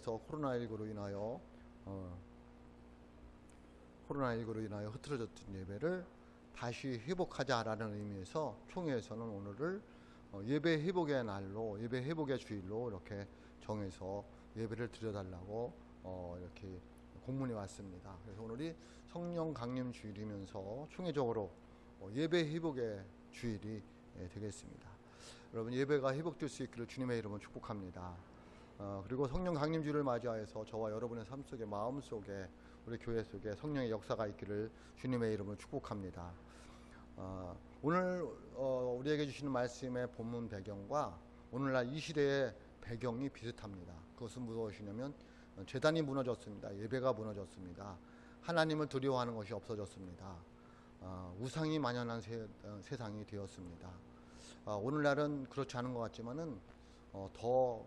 세계에서 코로나19로 인하여 흐트러졌던 예배를 다시 회복하자라는 의미에서 총회에서는 오늘을 예배 회복의 날로, 예배 회복의 주일로 이렇게 정해서 예배를 드려달라고 이렇게 공문이 왔습니다. 그래서 오늘이 성령 강림 주일이면서 총회적으로 예배 회복의 주일이 되겠습니다. 여러분, 예배가 회복될 수 있기를 주님의 이름으로 축복합니다. 그리고 성령 강림 주일을 맞이하여서 저와 여러분의 삶 속에, 마음 속에, 우리 교회 속에 성령의 역사가 있기를 주님의 이름으로 축복합니다. 오늘 우리에게 주시는 말씀의 본문 배경과 오늘날 이 시대의 배경이 비슷합니다. 그것은 무엇이냐면 제단이 무너졌습니다. 예배가 무너졌습니다. 하나님을 두려워하는 것이 없어졌습니다. 우상이 만연한 세상이 되었습니다. 오늘날은 그렇지 않은 것 같지만은 더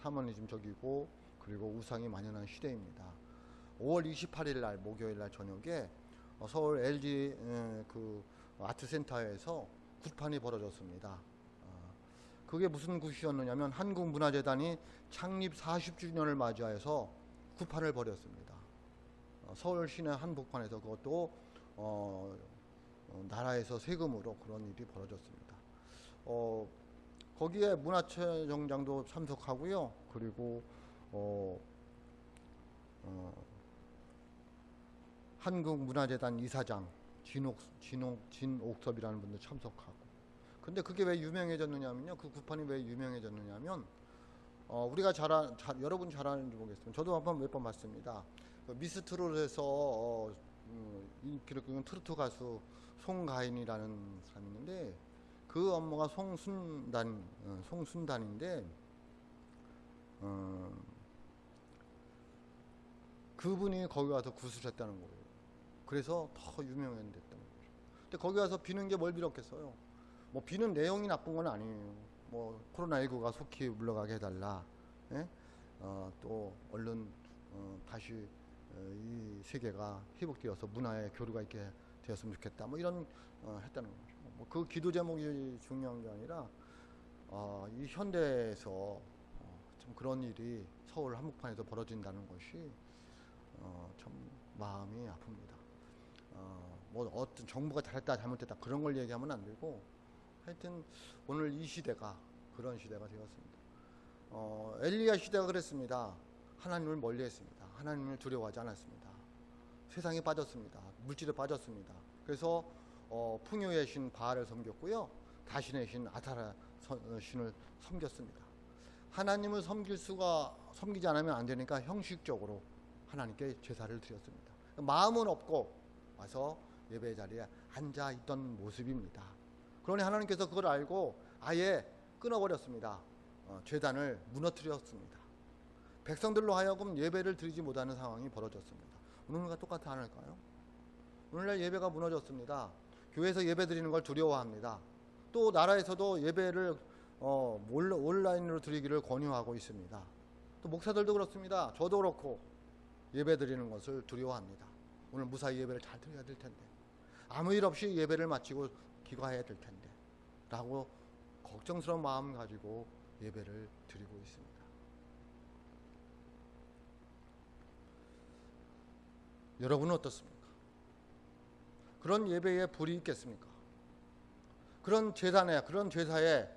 샤머니즘적이고 그리고 우상이 만연한 시대입니다. 5월 28일 날 목요일 날 저녁에 서울 LG 그 아트센터에서 굿판이 벌어졌습니다. 그게 무슨 굿이었느냐면 한국문화재단이 창립 40주년을 맞이해서 굿판을 벌였습니다. 서울 시내 한복판에서 그것도 나라에서 세금으로 그런 일이 벌어졌습니다. 거기에 문화체정장도 참석하고요. 그리고 한국문화재단 이사장 진옥섭이라는 분도 참석하고. 근데 그게 왜 유명해졌느냐면요. 그 굿판이 왜 유명해졌느냐면 우리가 여러분 잘 아는지 모르겠습니다. 저도 몇 번 봤습니다. 미스트롯에서 인기를 끄는 트로트 가수 송가인이라는 사람이 있는데 그 엄마가 송순단인데 그분이 거기 와서 굿을 했다는 거예요. 그래서 더 유명했다는 거죠. 근데 거기 와서 비는 게 뭘 빌었겠어요? 뭐 비는 내용이 나쁜 건 아니에요. 뭐 코로나19가 속히 물러가게 해달라. 예? 또 얼른 다시 이 세계가 회복되어서 문화의 교류가 있게 되었으면 좋겠다. 뭐 이런 했다는 거죠. 뭐 그 기도 제목이 중요한 게 아니라 이 현대에서 참 그런 일이 서울 한복판에서 벌어진다는 것이 참 마음이 아픕니다. 뭐 어떤 정부가 잘했다 잘못했다 그런 걸 얘기하면 안 되고 하여튼 오늘 이 시대가 그런 시대가 되었습니다. 엘리야 시대가 그랬습니다. 하나님을 멀리했습니다. 하나님을 두려워하지 않았습니다. 세상에 빠졌습니다. 물질에 빠졌습니다. 그래서 풍요의 신 바알을 섬겼고요. 다신의 신 아타라 신을 섬겼습니다. 하나님을 섬기지 않으면 안 되니까 형식적으로 하나님께 제사를 드렸습니다. 마음은 없고 와서 예배 자리에 앉아 있던 모습입니다. 그러니 하나님께서 그걸 알고 아예 끊어버렸습니다. 제단을 무너뜨렸습니다. 백성들로 하여금 예배를 드리지 못하는 상황이 벌어졌습니다. 오늘과 똑같지 않을까요? 오늘날 예배가 무너졌습니다. 교회에서 예배 드리는 걸 두려워합니다. 또 나라에서도 예배를 온라인으로 드리기를 권유하고 있습니다. 또 목사들도 그렇습니다. 저도 그렇고 예배 드리는 것을 두려워합니다. 오늘 무사히 예배를 잘 드려야 될 텐데, 아무 일 없이 예배를 마치고 귀가해야 될 텐데 라고 걱정스러운 마음 가지고 예배를 드리고 있습니다. 여러분은 어떻습니까? 그런 예배에 불이 있겠습니까? 그런 제단에, 그런 제사에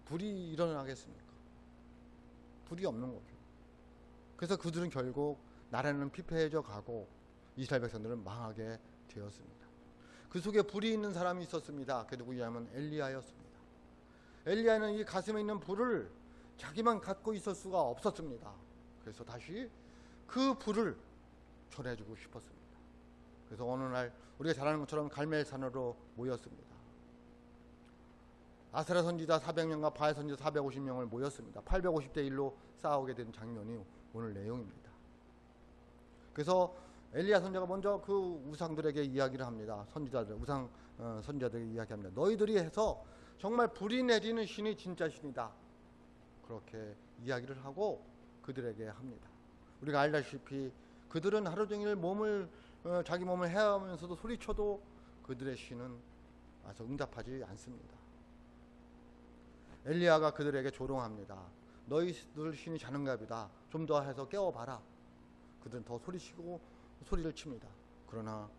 불이 일어나겠습니까? 불이 없는 거죠. 그래서 그들은 결국 나라는 피폐해져 가고 이스라엘 백성들은 망하게 되었습니다. 그 속에 불이 있는 사람이 있었습니다. 그 누구냐면 엘리야였습니다. 엘리야는 이 가슴에 있는 불을 자기만 갖고 있을 수가 없었습니다. 그래서 다시 그 불을 전해주고 싶었습니다. 그래서 어느 날 우리가 잘 아는 것처럼 갈멜산으로 모였습니다. 아세라 선지자 400명과 바알 선지자 450명을 모였습니다. 850대 1로 싸우게 된 장면이 오늘 내용입니다. 그래서 엘리야 선지자가 먼저 그 우상들에게 이야기를 합니다. 선지자들에게 이야기합니다. 너희들이 해서 정말 불이 내리는 신이 진짜 신이다. 그렇게 이야기를 하고 그들에게 합니다. 우리가 알다시피 그들은 하루 종일 자기 몸을 헤아면서도 소리쳐도 그들의 신은 와서 응답하지 않습니다. 엘리야가 그들에게 조롱합니다. 너희들 신이 자는갑이다. 좀 더 해서 깨워봐라. 그들은 더 소리치고 소리를 칩니다. 그러나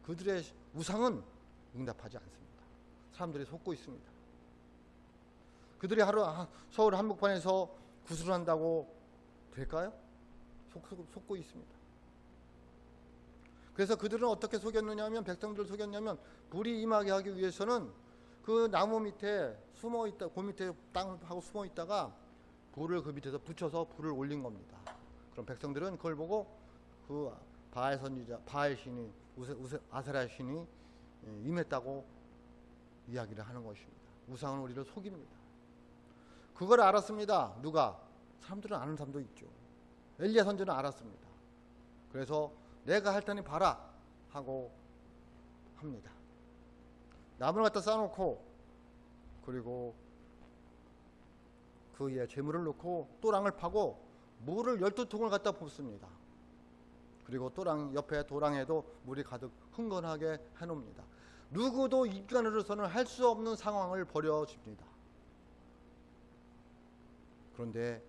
그들의 우상은 응답하지 않습니다. 사람들이 속고 있습니다. 그들이 하루 서울 한복판에서 구슬을 한다고 될까요? 속고 있습니다. 그래서 그들은 어떻게 속였느냐 하면, 백성들을 속였냐면, 불이 임하게 하기 위해서는 그 나무 밑에 숨어 있다, 그 밑에 땅하고 숨어 있다가 불을 그 밑에서 붙여서 불을 올린 겁니다. 그럼 백성들은 그걸 보고 그 바알 선지자, 바알 신이, 아세라 신이 임했다고 이야기를 하는 것입니다. 우상은 우리를 속입니다. 그걸 알았습니다. 누가? 사람들은 아는 사람도 있죠. 엘리야 선지자는 알았습니다. 그래서 내가 할 테니 봐라 하고 합니다. 나무를 갖다 쌓아놓고, 그리고 그 위에 재물을 넣고 또랑을 파고 물을 12통을 갖다 붓습니다. 그리고 또랑 옆에 도랑에도 물이 가득 흥건하게 해놓습니다. 누구도 인간으로서는 할 수 없는 상황을 벌여집니다. 그런데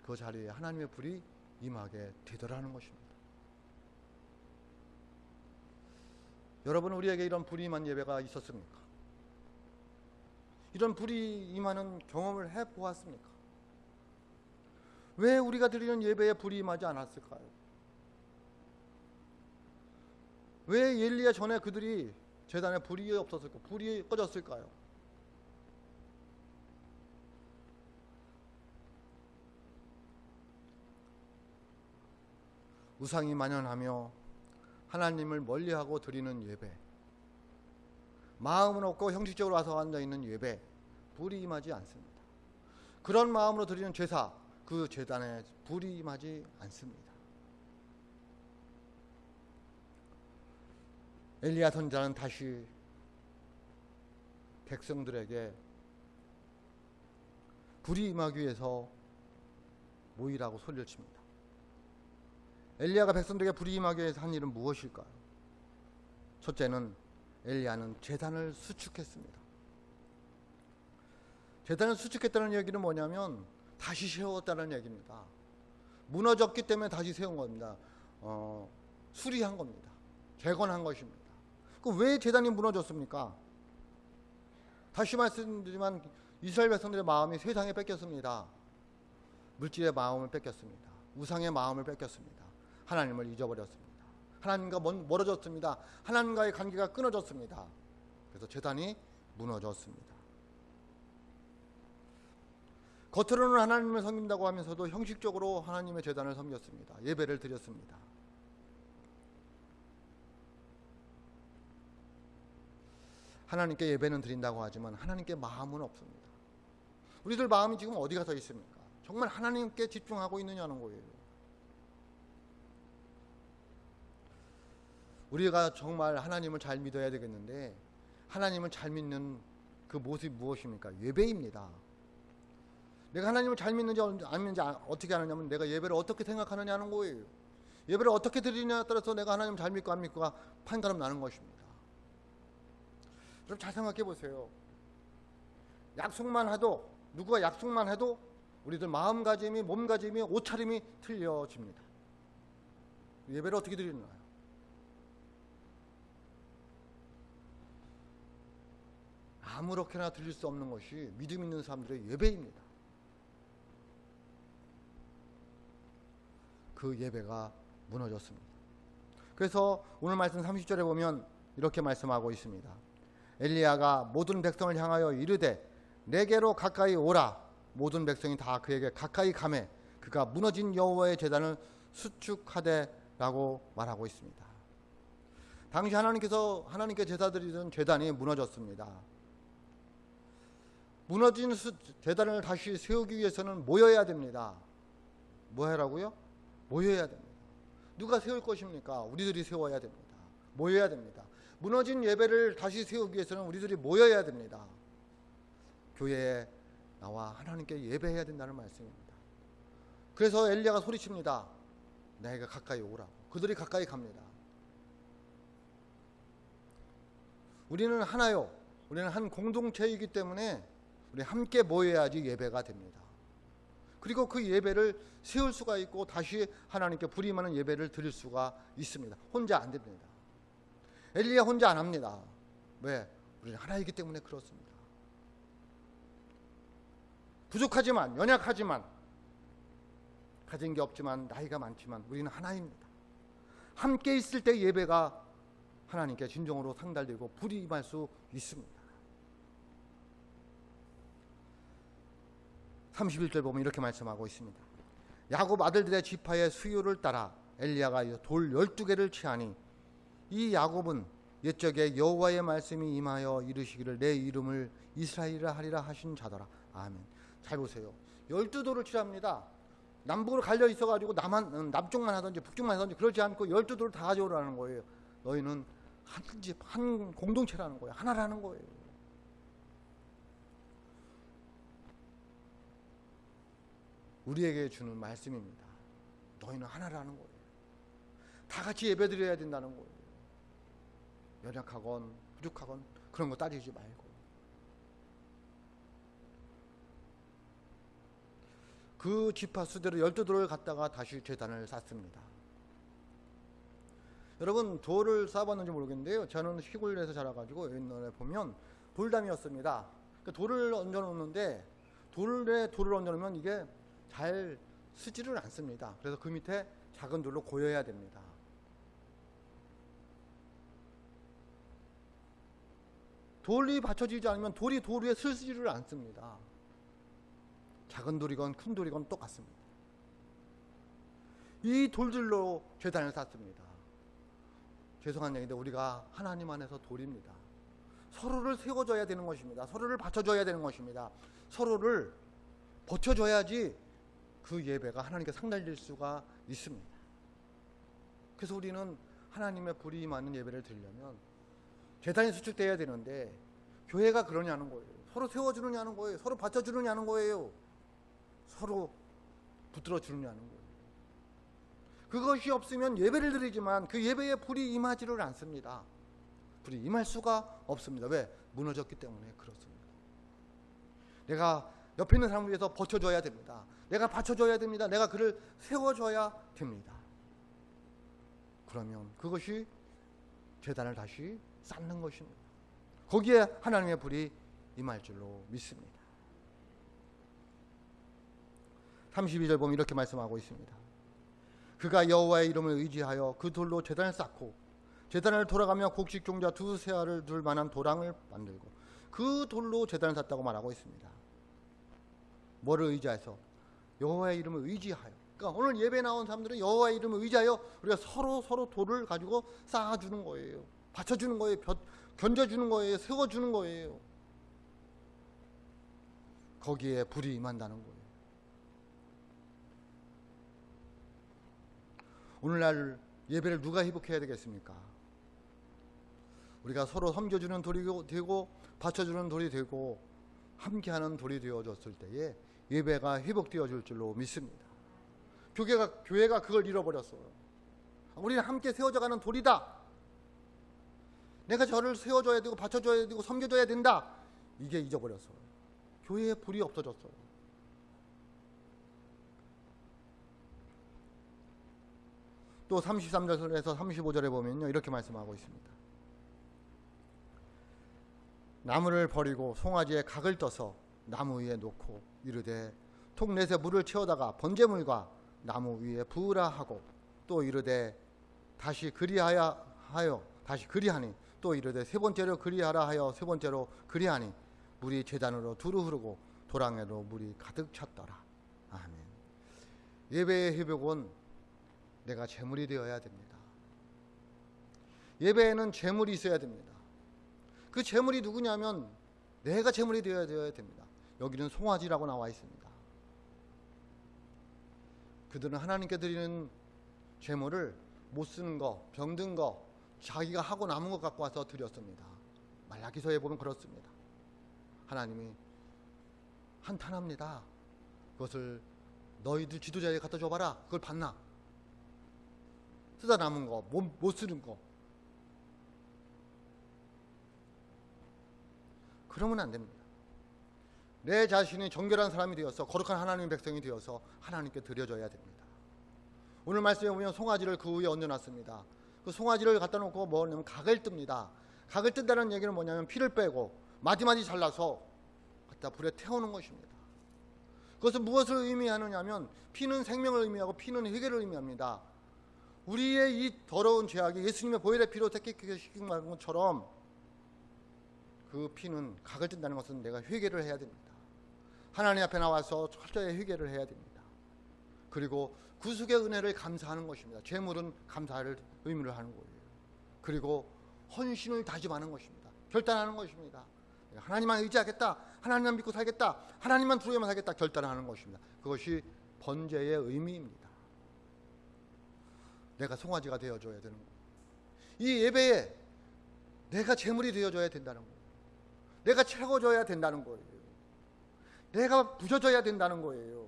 그 자리에 하나님의 불이 임하게 되더라는 것입니다. 여러분, 우리에게 이런 불이 임한 예배가 있었습니까? 이런 불이 임하는 경험을 해보았습니까? 왜 우리가 드리는 예배에 불이 임하지 않았을까요? 왜 엘리야 전에 그들이 제단에 불이 없었을까? 불이 꺼졌을까요? 우상이 만연하며 하나님을 멀리하고 드리는 예배, 마음은 없고 형식적으로 와서 앉아있는 예배, 불이 임하지 않습니다. 그런 마음으로 드리는 제사, 그 제단에 불이 임하지 않습니다. 엘리야 선지자는 다시 백성들에게 불이 임하기 위해서 모이라고 소리를 칩니다. 엘리야가 백성들에게 불이 임하기 위해서 한 일은 무엇일까요? 첫째는 엘리야는 제단을 수축했습니다. 제단을 수축했다는 얘기는 뭐냐면 다시 세웠다는 얘기입니다. 무너졌기 때문에 다시 세운 겁니다. 수리한 겁니다. 재건한 것입니다. 그럼 왜 제단이 무너졌습니까? 다시 말씀드리지만 이스라엘 백성들의 마음이 세상에 뺏겼습니다. 물질의 마음을 뺏겼습니다. 우상의 마음을 뺏겼습니다. 하나님을 잊어버렸습니다. 하나님과 멀어졌습니다. 하나님과의 관계가 끊어졌습니다. 그래서 제단이 무너졌습니다. 겉으로는 하나님을 섬긴다고 하면서도 형식적으로 하나님의 제단을 섬겼습니다. 예배를 드렸습니다. 하나님께 예배는 드린다고 하지만 하나님께 마음은 없습니다. 우리들 마음이 지금 어디 가서 있습니까? 정말 하나님께 집중하고 있느냐는 거예요. 우리가 정말 하나님을 잘 믿어야 되겠는데, 하나님을 잘 믿는 그 모습이 무엇입니까? 예배입니다. 내가 하나님을 잘 믿는지 안 믿는지 어떻게 아느냐면 내가 예배를 어떻게 생각하느냐는 거예요. 예배를 어떻게 드리냐에 따라서 내가 하나님을 잘 믿고 안 믿고가 판가름 나는 것입니다. 여러분 잘 생각해 보세요. 약속만 해도, 누구가 약속만 해도 우리들 마음가짐이, 몸가짐이, 옷차림이 틀려집니다. 예배를 어떻게 드리나요? 아무렇게나 드릴 수 없는 것이 믿음 있는 사람들의 예배입니다. 그 예배가 무너졌습니다. 그래서 오늘 말씀 30절에 보면 이렇게 말씀하고 있습니다. 엘리야가 모든 백성을 향하여 이르되 내게로 가까이 오라. 모든 백성이 다 그에게 가까이 가매 그가 무너진 여호와의 제단을 수축하되라고 말하고 있습니다. 당시 하나님께 제사 드리던 제단이 무너졌습니다. 무너진 제단을 다시 세우기 위해서는 모여야 됩니다. 뭐 하라고요? 모여야 됩니다. 누가 세울 것입니까? 우리들이 세워야 됩니다. 모여야 됩니다. 무너진 예배를 다시 세우기 위해서는 우리들이 모여야 됩니다. 교회에 나와 하나님께 예배해야 된다는 말씀입니다. 그래서 엘리야가 소리칩니다. 내가 가까이 오라고. 그들이 가까이 갑니다. 우리는 하나요. 우리는 한 공동체이기 때문에 우리 함께 모여야지 예배가 됩니다. 그리고 그 예배를 세울 수가 있고 다시 하나님께 불이 임하는 예배를 드릴 수가 있습니다. 혼자 안 됩니다. 엘리야 혼자 안 합니다. 왜? 우리는 하나이기 때문에 그렇습니다. 부족하지만, 연약하지만, 가진 게 없지만, 나이가 많지만 우리는 하나입니다. 함께 있을 때 예배가 하나님께 진정으로 상달되고 불이 임할 수 있습니다. 31절 보면 이렇게 말씀하고 있습니다. 야곱 아들들의 지파의 수요를 따라 엘리야가 돌 12개를 취하니 이 야곱은 옛적에 여호와의 말씀이 임하여 이르시기를 내 이름을 이스라엘이라 하리라 하신 자더라. 아멘. 잘 보세요. 12돌을 취합니다. 남북으로 갈려 있어가지고 남쪽만 하든지 북쪽만 하든지 그러지 않고 12돌을 다 가져오라는 거예요. 너희는 한 집, 한 공동체라는 거예요. 하나라는 거예요. 우리에게 주는 말씀입니다. 너희는 하나라는 거예요. 다 같이 예배드려야 된다는 거예요. 연약하건 부족하건 그런 거 따지지 말고. 그 지파 수대로 12돌을 갖다가 다시 제단을 쌓습니다. 여러분 돌을 쌓아봤는지 모르겠는데요. 저는 시골에서 자라가지고 옛날에 보면 돌담이었습니다. 그러니까 돌을 얹어놓는데 돌에 돌을 얹어놓으면 이게 잘 쓰지를 않습니다. 그래서 그 밑에 작은 돌로 고여야 됩니다. 돌이 받쳐지지 않으면 돌이 돌 위에 서지를 않습니다. 작은 돌이건 큰 돌이건 똑같습니다. 이 돌들로 제단을 쌓습니다. 죄송한 얘기인데 우리가 하나님 안에서 돌입니다. 서로를 세워줘야 되는 것입니다. 서로를 받쳐줘야 되는 것입니다. 서로를 버텨줘야지 그 예배가 하나님께 상달될 수가 있습니다. 그래서 우리는 하나님의 불이 임하는 예배를 드리려면 제단이 수축돼야 되는데 교회가 그러냐는 거예요. 서로 세워주느냐는 거예요. 서로 받쳐주느냐는 거예요. 서로 붙들어주느냐는 거예요. 그것이 없으면 예배를 드리지만 그 예배에 불이 임하지를 않습니다. 불이 임할 수가 없습니다. 왜? 무너졌기 때문에 그렇습니다. 내가 옆에 있는 사람을 위해서 버텨줘야 됩니다. 내가 받쳐줘야 됩니다. 내가 그를 세워줘야 됩니다. 그러면 그것이 제단을 다시 쌓는 것입니다. 거기에 하나님의 불이 임할 줄로 믿습니다. 32절 보면 이렇게 말씀하고 있습니다. 그가 여호와의 이름을 의지하여 그 돌로 제단을 쌓고 제단을 돌아가며 곡식 종자 두세 알을 둘 만한 도랑을 만들고 그 돌로 제단을 쌓았다고 말하고 있습니다. 뭐를 의지해서? 여호와의 이름을 의지하여. 그러니까 오늘 예배 나온 사람들은 여호와의 이름을 의지하여 우리가 서로 돌을 가지고 쌓아주는 거예요. 받쳐주는 거예요. 견뎌주는 거예요. 세워주는 거예요. 거기에 불이 임한다는 거예요. 오늘날 예배를 누가 회복해야 되겠습니까? 우리가 서로 섬겨주는 돌이 되고 받쳐주는 돌이 되고 함께하는 돌이 되어졌을 때에 예배가 회복되어질 줄로 믿습니다. 교회가 그걸 잃어버렸어요. 우리는 함께 세워져가는 돌이다. 내가 저를 세워줘야 되고 받쳐줘야 되고 섬겨줘야 된다. 이게 잊어버렸어요. 교회에 불이 없어졌어요. 또 33절에서 35절에 보면요 이렇게 말씀하고 있습니다. 나무를 버리고 송아지에 각을 떠서 나무 위에 놓고 이르되 통넷에 물을 채워다가 번제물과 나무 위에 부으라 하고 또 이르되 다시 그리하여 다시 그리하니 또 이르되 세 번째로 그리하라 하여 세 번째로 그리하니 물이 제단으로 두루 흐르고 도랑에로 물이 가득 찼더라. 아멘. 예배의 회복은 내가 제물이 되어야 됩니다. 예배에는 제물이 있어야 됩니다. 그 제물이 누구냐면 내가 제물이 되어야 됩니다. 여기는 송아지라고 나와 있습니다. 그들은 하나님께 드리는 제물을 못 쓰는 거, 병든 거, 자기가 하고 남은 것 갖고 와서 드렸습니다. 말라기서에 보면 그렇습니다. 하나님이 한탄합니다. 그것을 너희들 지도자에게 갖다 줘봐라. 그걸 받나? 쓰다 남은 거, 못 쓰는 거. 그러면 안 됩니다. 내 자신이 정결한 사람이 되어서 거룩한 하나님의 백성이 되어서 하나님께 드려져야 됩니다. 오늘 말씀에 보면 송아지를 그 위에 얹어놨습니다. 그 송아지를 갖다 놓고 뭐냐면 각을 뜹니다. 각을 뜬다는 얘기는 뭐냐면 피를 빼고 마디마디 잘라서 갖다 불에 태우는 것입니다. 그것은 무엇을 의미하느냐면 피는 생명을 의미하고 피는 회개를 의미합니다. 우리의 이 더러운 죄악이 예수님의 보혈의 피로 택하게 시킨 것처럼 그 피는 각을 뜬다는 것은 내가 회개를 해야 됩니다. 하나님 앞에 나와서 철저히 회개를 해야 됩니다. 그리고 구속의 은혜를 감사하는 것입니다. 죄물은 감사를 의미를 하는 거예요. 그리고 헌신을 다짐하는 것입니다. 결단하는 것입니다. 하나님만 의지하겠다, 하나님만 믿고 살겠다, 하나님만 두려워만 살겠다 결단하는 것입니다. 그것이 번제의 의미입니다. 내가 송아지가 되어줘야 되는 거예요. 이 예배에 내가 제물이 되어줘야 된다는 거예요. 내가 채워줘야 된다는 거예요. 내가 부셔져야 된다는 거예요.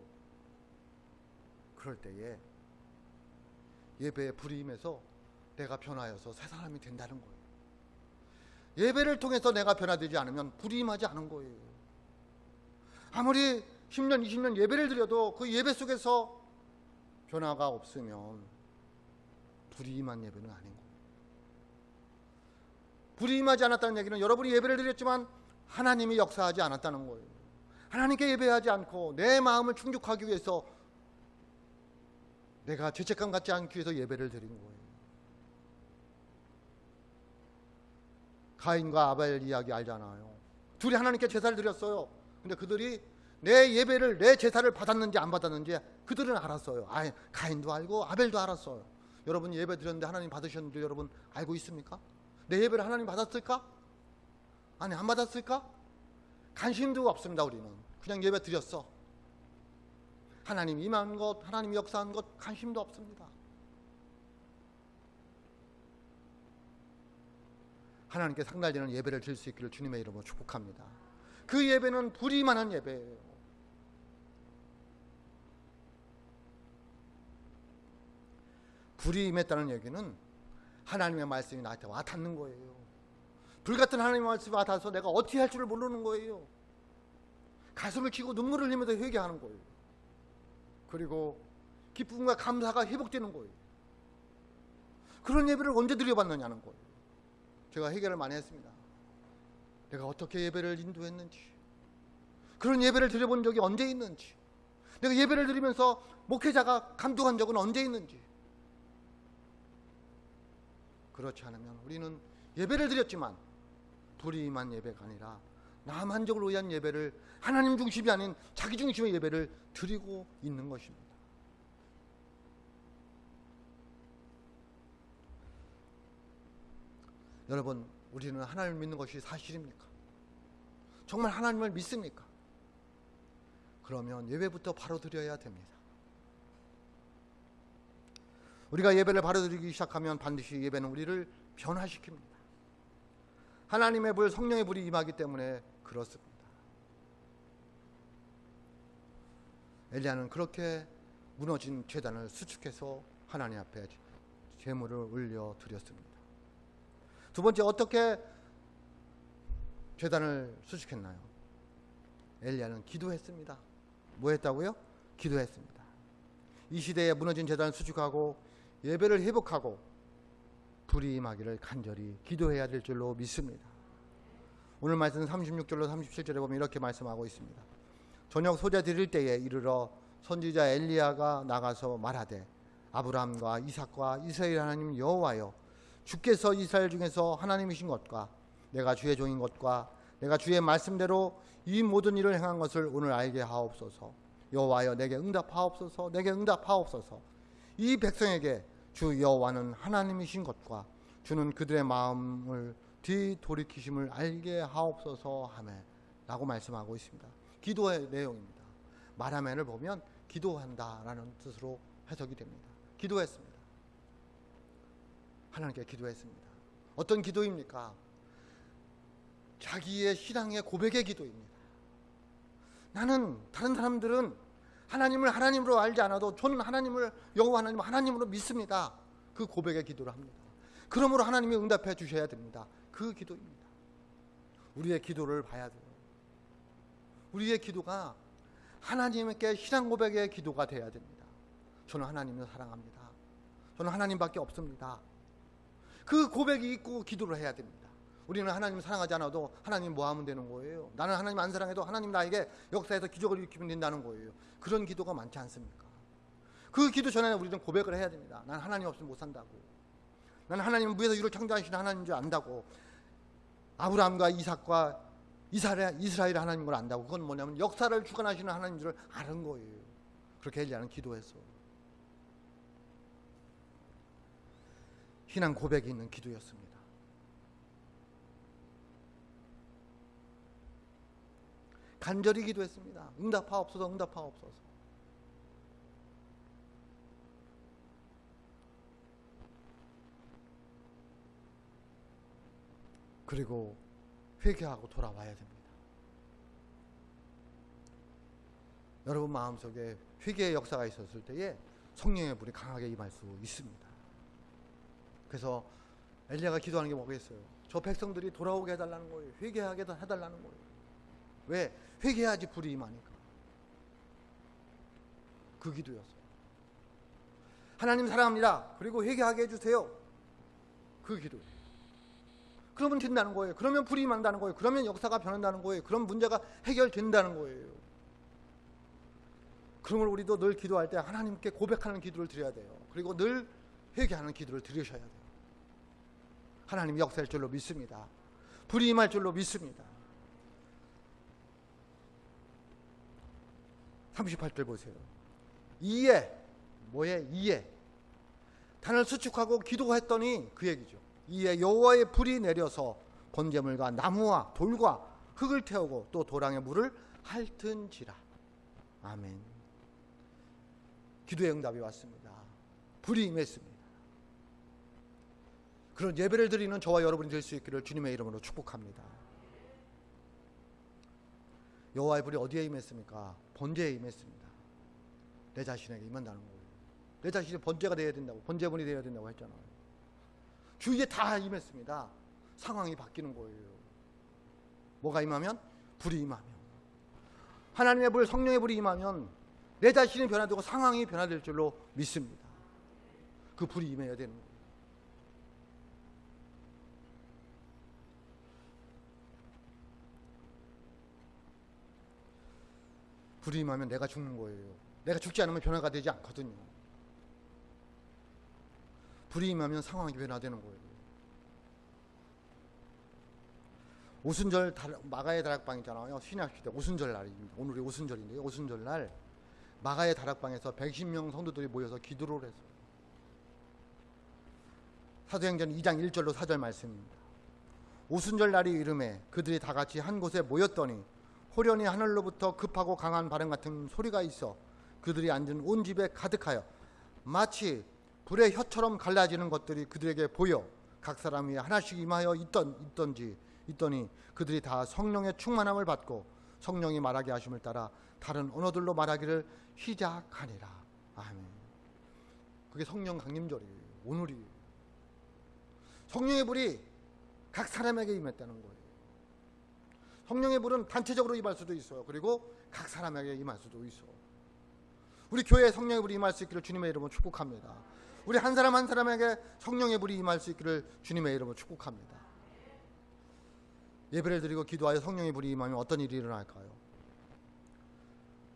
그럴 때에 예배에 불이 임해서 내가 변화해서 새 사람이 된다는 거예요. 예배를 통해서 내가 변화되지 않으면 불이 임하지 않은 거예요. 아무리 10년, 20년 예배를 드려도 그 예배 속에서 변화가 없으면 불이 임한 예배는 아닌 거예요. 불이 임하지 않았다는 얘기는 여러분이 예배를 드렸지만 하나님이 역사하지 않았다는 거예요. 하나님께 예배하지 않고 내 마음을 충족하기 위해서 내가 죄책감 갖지 않기 위해서 예배를 드린 거예요. 가인과 아벨 이야기 알잖아요. 둘이 하나님께 제사를 드렸어요. 근데 그들이 내 예배를, 내 제사를 받았는지 안 받았는지 그들은 알았어요. 가인도 알고 아벨도 알았어요. 여러분 예배 드렸는데 하나님 받으셨는지 여러분 알고 있습니까? 내 예배를 하나님 받았을까? 아니 안 받았을까? 관심도 없습니다. 우리는 그냥 예배 드렸어. 하나님 임한 것, 하나님 역사한 것 관심도 없습니다. 하나님께 상달되는 예배를 드릴 수 있기를 주님의 이름으로 축복합니다. 그 예배는 불이 임하는 예배예요. 불이 임했다는 얘기는 하나님의 말씀이 나한테 와 닿는 거예요. 불같은 하나님의 말씀이 와 닿아서 내가 어떻게 할 줄을 모르는 거예요. 가슴을 치고 눈물을 흘리면서 회개하는 거예요. 그리고 기쁨과 감사가 회복되는 거예요. 그런 예배를 언제 드려봤느냐는 거예요. 제가 해결을 많이 했습니다. 내가 어떻게 예배를 인도했는지, 그런 예배를 드려본 적이 언제 있는지, 내가 예배를 드리면서 목회자가 감동한 적은 언제 있는지. 그렇지 않으면 우리는 예배를 드렸지만 불이 임한 예배가 아니라 나 만족을 위한 예배를, 하나님 중심이 아닌 자기 중심의 예배를 드리고 있는 것입니다. 여러분, 우리는 하나님을 믿는 것이 사실입니까? 정말 하나님을 믿습니까? 그러면 예배부터 바로 드려야 됩니다. 우리가 예배를 바로 드리기 시작하면 반드시 예배는 우리를 변화시킵니다. 하나님의 불, 성령의 불이 임하기 때문에 그렇습니다. 엘리야는 그렇게 무너진 제단을 수축해서 하나님 앞에 제물을 올려 드렸습니다. 두 번째, 어떻게 제단을 수축했나요? 엘리야는 기도했습니다. 뭐 했다고요? 기도했습니다. 이 시대에 무너진 제단을 수축하고 예배를 회복하고 불이 임하기를 간절히 기도해야 될 줄로 믿습니다. 오늘 말씀 36절로 37절에 보면 이렇게 말씀하고 있습니다. 저녁 소재 드릴 때에 이르러 선지자 엘리야가 나가서 말하되 아브라함과 이삭과 이스라엘 하나님 여호와여, 주께서 이스라엘 중에서 하나님이신 것과 내가 주의 종인 것과 내가 주의 말씀대로 이 모든 일을 행한 것을 오늘 알게 하옵소서. 여호와여, 내게 응답하옵소서. 내게 응답하옵소서. 이 백성에게 주 여호와는 하나님이신 것과 주는 그들의 마음을 뒤돌이키심을 알게 하옵소서 하매 라고 말씀하고 있습니다. 기도의 내용입니다. 말하면을 보면 기도한다라는 뜻으로 해석이 됩니다. 기도했습니다. 하나님께 기도했습니다. 어떤 기도입니까? 자기의 신앙의 고백의 기도입니다. 나는, 다른 사람들은 하나님을 하나님으로 알지 않아도 저는 하나님을, 여호와 하나님을 하나님으로 믿습니다. 그 고백의 기도를 합니다. 그러므로 하나님이 응답해 주셔야 됩니다. 그 기도입니다. 우리의 기도를 봐야 돼요. 우리의 기도가 하나님께 신앙 고백의 기도가 되어야 됩니다. 저는 하나님을 사랑합니다. 저는 하나님밖에 없습니다. 그 고백이 있고 기도를 해야 됩니다. 우리는 하나님 사랑하지 않아도 하나님 뭐 하면 되는 거예요? 나는 하나님 안 사랑해도 하나님 나에게 역사에서 기적을 일으키면 된다는 거예요. 그런 기도가 많지 않습니까? 그 기도 전에 우리는 고백을 해야 됩니다. 난 하나님 없으면 못 산다고. 나는 하나님은 무에서 유를 창조하시는 하나님인 줄 안다고. 아브라함과 이삭과 이스라엘 하나님인 걸 안다고. 그건 뭐냐면 역사를 주관하시는 하나님인 줄 아는 거예요. 그렇게 엘리야는 기도했어. 신앙 고백이 있는 기도였습니다. 간절히 기도했습니다. 응답하옵소서, 응답하옵소서. 그리고 회개하고 돌아와야 됩니다. 여러분 마음속에 회개의 역사가 있었을 때에 성령의 불이 강하게 임할 수 있습니다. 그래서 엘리야가 기도하는 게 뭐겠어요? 저 백성들이 돌아오게 해달라는 거예요. 회개하게 해달라는 거예요. 왜? 회개해야지 불이 임하니까. 그 기도였어요. 하나님 사랑합니다. 그리고 회개하게 해주세요. 그 기도예요. 그러면 된다는 거예요. 그러면 불이 임한다는 거예요. 그러면 역사가 변한다는 거예요. 그럼 문제가 해결된다는 거예요. 그런 걸 우리도 늘 기도할 때 하나님께 고백하는 기도를 드려야 돼요. 그리고 늘 회개하는 기도를 드리셔야 돼요. 하나님 역사할 줄로 믿습니다. 불이 임할 줄로 믿습니다. 38절 보세요. 이에 뭐에? 이에 단을 수축하고 기도했더니 그 얘기죠. 이에 여호와의 불이 내려서 번제물과 나무와 돌과 흙을 태우고 또 도랑의 물을 핥은지라. 아멘. 기도의 응답이 왔습니다. 불이 임했습니다. 그런 예배를 드리는 저와 여러분이 될 수 있기를 주님의 이름으로 축복합니다. 여호와의 불이 어디에 임했습니까? 번제에 임했습니다. 내 자신에게 임한다는 거예요. 내 자신이 번제가 되어야 된다고, 번제물이 되어야 된다고 했잖아요. 주위에 다 임했습니다. 상황이 바뀌는 거예요. 뭐가 임하면? 불이 임하면. 하나님의 불, 성령의 불이 임하면 내 자신이 변화되고 상황이 변화될 줄로 믿습니다. 그 불이 임해야 되는 거예요. 불이 임하면 내가 죽는 거예요. 내가 죽지 않으면 변화가 되지 않거든요. 불이 임하면 상황이 변화되는 거예요. 오순절 마가의 다락방 있잖아요. 신약시대 오순절 날입니다. 오늘이 오순절인데요. 오순절 날 마가의 다락방에서 110명 성도들이 모여서 기도를 했어요. 사도행전 2장 1절로 4절 말씀입니다. 오순절 날이 이름에 그들이 다 같이 한 곳에 모였더니 호련히 하늘로부터 급하고 강한 바람 같은 소리가 있어 그들이 앉은 온 집에 가득하여 마치 불의 혀처럼 갈라지는 것들이 그들에게 보여 각 사람이 하나씩 임하여 있더니 그들이 다 성령의 충만함을 받고 성령이 말하게 하심을 따라 다른 언어들로 말하기를 시작하니라. 아멘. 그게 성령 강림절이에요. 오늘이에요. 성령의 불이 각 사람에게 임했다는 거예요. 성령의 불은 단체적으로 임할 수도 있어요. 그리고 각 사람에게 임할 수도 있어. 우리 교회에 성령의 불이 임할 수 있기를 주님의 이름으로 축복합니다. 우리 한 사람 한 사람에게 성령의 불이 임할 수 있기를 주님의 이름으로 축복합니다. 예배를 드리고 기도하여 성령의 불이 임하면 어떤 일이 일어날까요?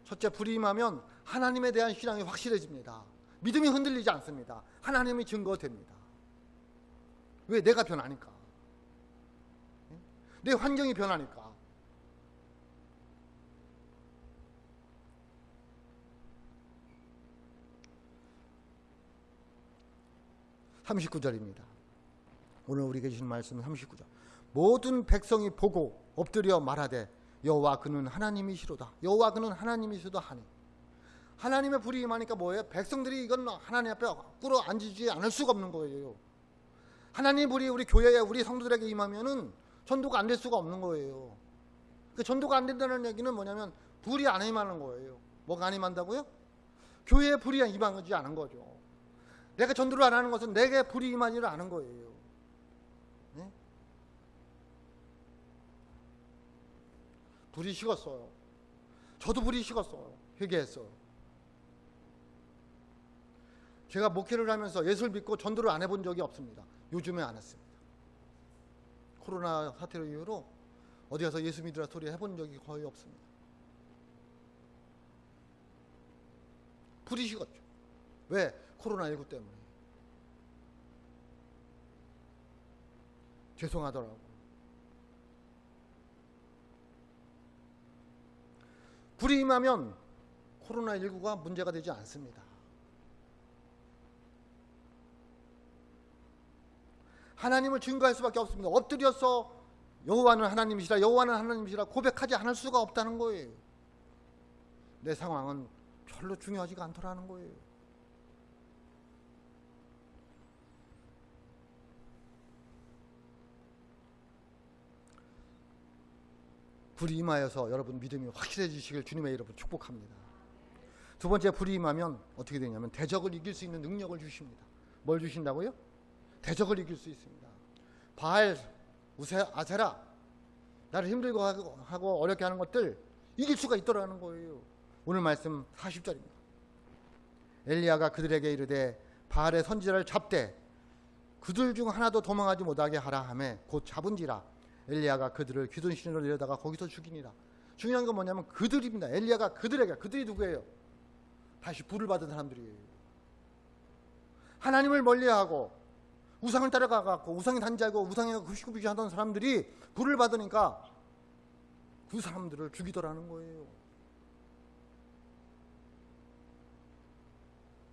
첫째, 불이 임하면 하나님에 대한 신앙이 확실해집니다. 믿음이 흔들리지 않습니다. 하나님이 증거됩니다. 왜? 내가 변하니까. 내 환경이 변하니까. 39절입니다. 오늘 우리에게 주신 말씀은 39절. 모든 백성이 보고 엎드려 말하되 여호와 그는 하나님이시로다. 여호와 그는 하나님이시로다 하니. 하나님의 불이 임하니까 뭐예요? 백성들이 이건 하나님 앞에 꿇어 앉지 않을 수가 없는 거예요. 하나님의 불이 우리 교회에 우리 성도들에게 임하면은 전도가 안 될 수가 없는 거예요. 그 전도가 안 된다는 얘기는 뭐냐면 불이 안 임하는 거예요. 뭐가 안 임한다고요? 교회에 불이 임하지 않은 거죠. 내가 전도를 안 하는 것은 내게 불이 임하지를 않은 거예요. 네? 불이 식었어요. 저도 불이 식었어요. 회개했어요. 제가 목회를 하면서 예수를 믿고 전도를 안 해본 적이 없습니다. 요즘에 안 했습니다. 코로나 사태로 이후로 어디 가서 예수 믿으라 소리 해본 적이 거의 없습니다. 불이 식었죠. 왜? 코로나19 때문에. 죄송하더라고. 불이 임하면 코로나19가 문제가 되지 않습니다. 하나님을 증거할 수밖에 없습니다. 엎드려서 여호와는 하나님이시라, 여호와는 하나님이시라 고백하지 않을 수가 없다는 거예요. 내 상황은 별로 중요하지가 않더라는 거예요. 불이 임하여서 여러분 믿음이 확실해지시길 주님의 이름으로 축복합니다. 두 번째, 불이 임하면 어떻게 되냐면 대적을 이길 수 있는 능력을 주십니다. 뭘 주신다고요? 대적을 이길 수 있습니다. 바알, 아세라, 나를 힘들고 하고 어렵게 하는 것들 이길 수가 있더라는 거예요. 오늘 말씀 40절입니다. 엘리야가 그들에게 이르되 바알의 선지자를 잡되 그들 중 하나도 도망하지 못하게 하라 하매 곧 잡은지라. 엘리야가 그들을 기돈 시내로 내려다가 거기서 죽이니라. 중요한 건 뭐냐면 그들입니다. 엘리야가 그들이 누구예요? 다시 불을 받은 사람들이에요. 하나님을 멀리하고 우상을 따라가고 우상이 단지하고 우상에 굽시굽시 하던 사람들이 불을 받으니까 그 사람들을 죽이더라는 거예요.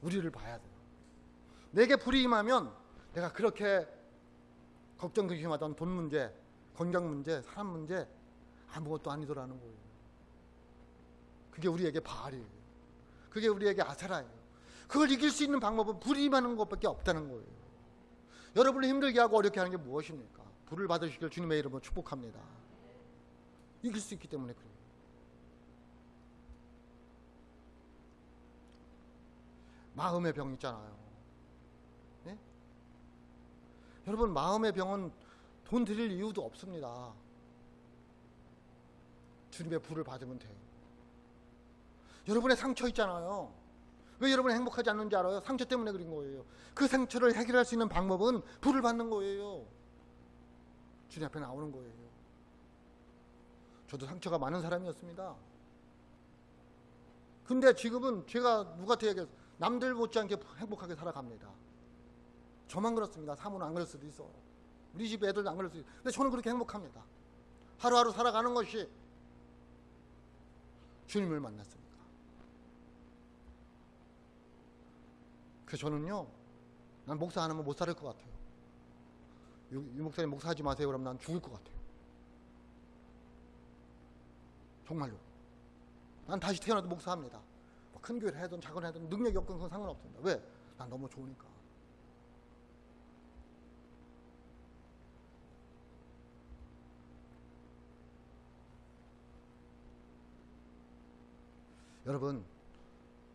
우리를 봐야 돼요. 내게 불이 임하면 내가 그렇게 걱정 근심하던 돈 문제, 건강 문제, 사람 문제 아무것도 아니더라는 거예요. 그게 우리에게 바알이에요. 그게 우리에게 아세라예요. 그걸 이길 수 있는 방법은 불이 임하는 것밖에 없다는 거예요. 여러분을 힘들게 하고 어렵게 하는 게 무엇입니까? 불을 받으시길 주님의 이름으로 축복합니다. 이길 수 있기 때문에 그래요. 마음의 병 있잖아요. 네? 여러분, 마음의 병은 돈 드릴 이유도 없습니다. 주님의 불을 받으면 돼요. 여러분의 상처 있잖아요. 왜 여러분이 행복하지 않는지 알아요? 상처 때문에 그런 거예요. 그 상처를 해결할 수 있는 방법은 불을 받는 거예요. 주님 앞에 나오는 거예요. 저도 상처가 많은 사람이었습니다. 근데 지금은 제가 누구한테 얘기해서 남들 못지않게 행복하게 살아갑니다. 저만 그렇습니다. 사모는 안 그럴 수도 있어. 우리 집 애들도 안 그럴 수도 있어. 근데 저는 그렇게 행복합니다. 하루하루 살아가는 것이 주님을 만났습니다. 그래서 저는요, 난 목사 안 하면 못 살 것 같아요. 이 목사님 목사하지 마세요. 그러면 난 죽을 것 같아요. 정말로. 난 다시 태어나도 목사합니다. 뭐 큰 교회를 해든 작은 해든 능력이 없건 그건 상관없습니다. 왜? 난 너무 좋으니까. 여러분,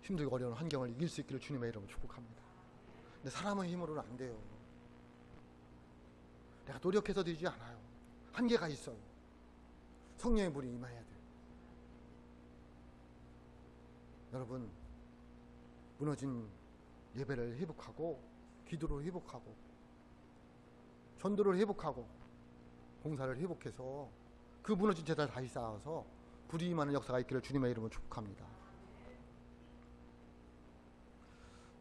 힘들고 어려운 환경을 이길 수 있기를 주님의 이름으로 축복합니다. 근데 사람의 힘으로는 안 돼요. 내가 노력해서 되지 않아요. 한계가 있어요. 성령의 불이 임해야 돼요. 여러분, 무너진 예배를 회복하고 기도를 회복하고 전도를 회복하고 봉사를 회복해서 그 무너진 재단을 다시 쌓아서 불이 임하는 역사가 있기를 주님의 이름으로 축복합니다.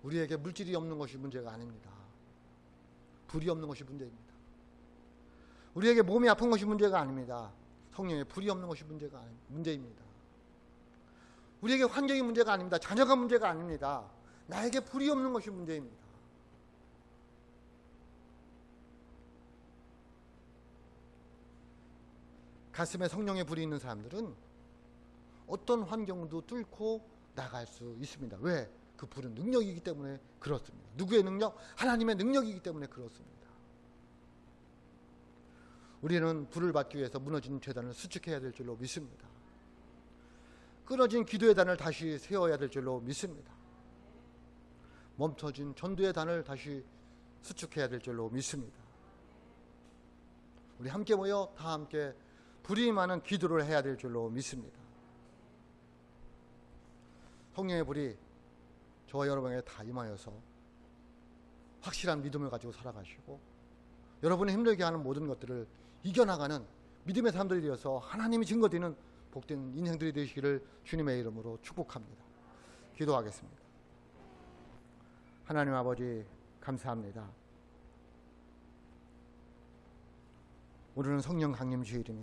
우리에게 물질이 없는 것이 문제가 아닙니다. 불이 없는 것이 문제입니다. 우리에게 몸이 아픈 것이 문제가 아닙니다. 성령의 불이 없는 것이 문제입니다. 우리에게 환경이 문제가 아닙니다. 자녀가 문제가 아닙니다. 나에게 불이 없는 것이 문제입니다. 가슴에 성령의 불이 있는 사람들은 어떤 환경도 뚫고 나갈 수 있습니다. 왜? 그 불은 능력이기 때문에 그렇습니다. 누구의 능력? 하나님의 능력이기 때문에 그렇습니다. 우리는 불을 받기 위해서 무너진 제단을 수축해야 될 줄로 믿습니다. 끊어진 기도의 단을 다시 세워야 될 줄로 믿습니다. 멈춰진 전도의 단을 다시 수축해야 될 줄로 믿습니다. 우리 함께 모여 다 함께 불이 임하는 기도를 해야 될 줄로 믿습니다. 성령의 불이 저와 여러분에게 다 임하여서 확실한 믿음을 가지고 살아가시고 여러분이 힘들게 하는 모든 것들을 이겨나가는 믿음의 사람들이 되어서 하나님이 증거되는 복된 인생들이 되시기를 주님의 이름으로 축복합니다. 기도하겠습니다. 하나님 아버지 감사합니다. 오늘은 성령 강림 주일입니다.